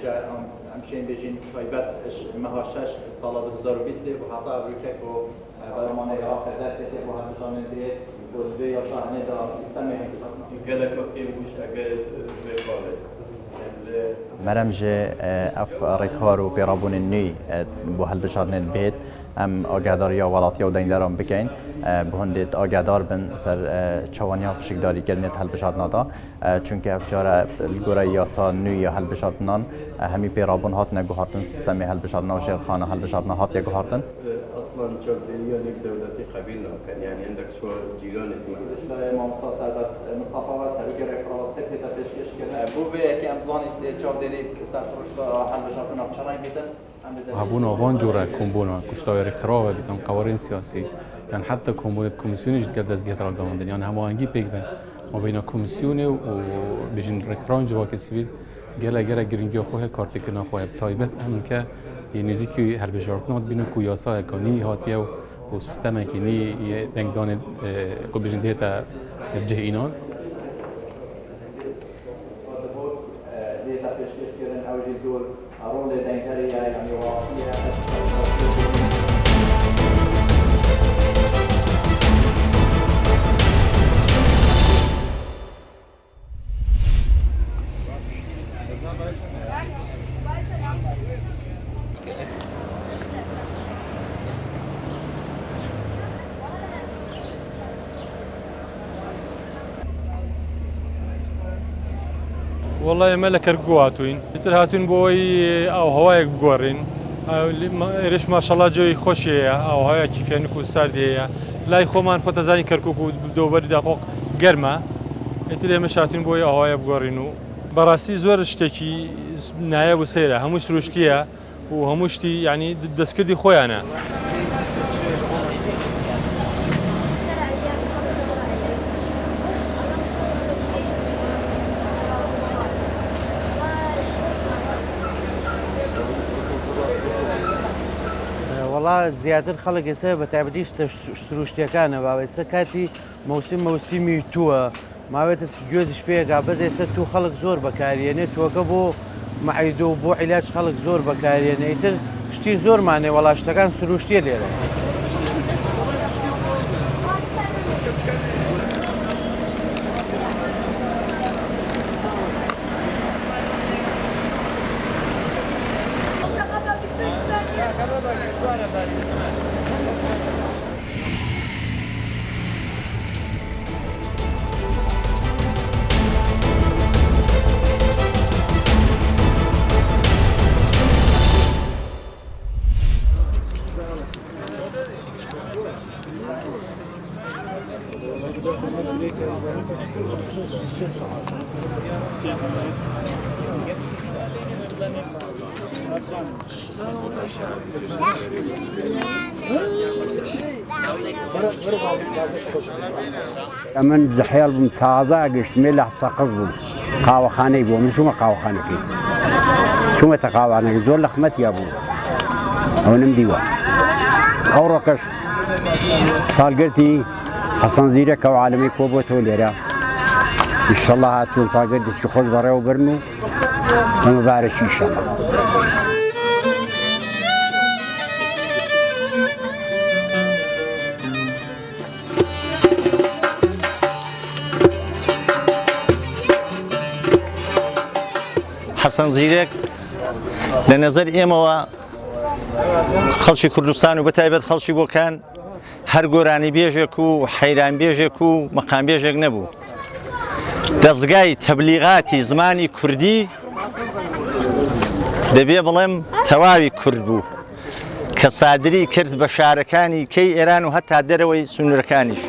جا همچین بچین تایبت مهاشش سال 2020 و حتی ابریکه و برنامه آخر دسته و حتی جانبی بوده یا صحنه دا سیستم گله که وش اگر بخوره مرمج اف رکارو پیرابون نی بو هل بشارن بیت ام آگاداری ولاتی و دیندارم بکن بهندید آگادار بن سر چوانیا بشکداری کردنت هل بشارنادا چون که افجار الگوره یاسا نوی هل بشارنان همی پیرابون هات نگوهارتن سیستمی هل بشارنا و شیرخانه هل بشارنا هات یگوهارتن اصلا چردیلی یک دولتی قبیل نکن یعنی عندك شو جيران اشتغل مع مصطفى وسرقة رفراس تبت تشكيش كده بو به که امزان چردیلی سرتروش هل بشارنا بچرای بیتن هابونا وانجورا كومبونا كشتاوي كراوة بيتم قوانين سياسي يعني حتى كومبونة كوميسيوني جد قدس جهة الجامعة يعني همانجي بيجبن ما بين كوميسيوني وبيجن ركران جواك سيفيل جلا جرينجي أخوه كارتكنا أخوه بتايبت هم كه ينزيكي هل بجارتنا بينو كوياسا كوني هاتيه وسيستم كني دنگدان قبيجن دهتا بجه إينان والله ملك رجوعاتوين ترهاتون بوي أو هواي بجورين ريش ما شاء الله جوي خوشية أو هواي كيف يعني كون سردية لا يخومان خو تزاني كركوكو دوبر دقوق جرمة ترى مشاتون بوي أو هواي بجورينو براسي زور اشتكي نهاية وسيرة هموش روشتية وهموشتي يعني دسكردي خوي أنا والله زیاتر خەڵک ئێستا بە تایبەتی سروشتیەکانە باوێستا کاتی مەوسیمی تووە ماوێتە گوێزش پێگا بەس ئێستا تو خەڵک زۆر بەکارێنێت تۆکە بۆ مەعیدە و بۆ عیلاج خەڵک زۆر بەکارێنێ ئیتر شتی زۆرمانێ وەڵا شتەکان سروشتیە لێرە من زحيال بمتازع قشت ملح ساقز بم قهوة خاني بو من شو ما قهوة خاني كي شو ما تقهوة أنا زول لخمت يا بو أو نمديوا قورقش صار قلتي حسن زيرك أو عالمي كوبو توليرا إن شاء الله هاتول طاقد شو خوش برا وبرنو وما بعرف إن شاء الله حسن زيرك لنظر إيموا خلشي كردستان وبتايبت خلشي بو كان هر گۆرانی بێژێک و حەیران بێژێک و مەقام بێژێک نەبوو دەستگای تەبلیغاتی زمانی کوردی دەبێ بڵێم تەواوی کورد بوو کە سادری کرد بە شارەکانی کەی ئێران و هەتا دەرەوەی سنوورەکانیش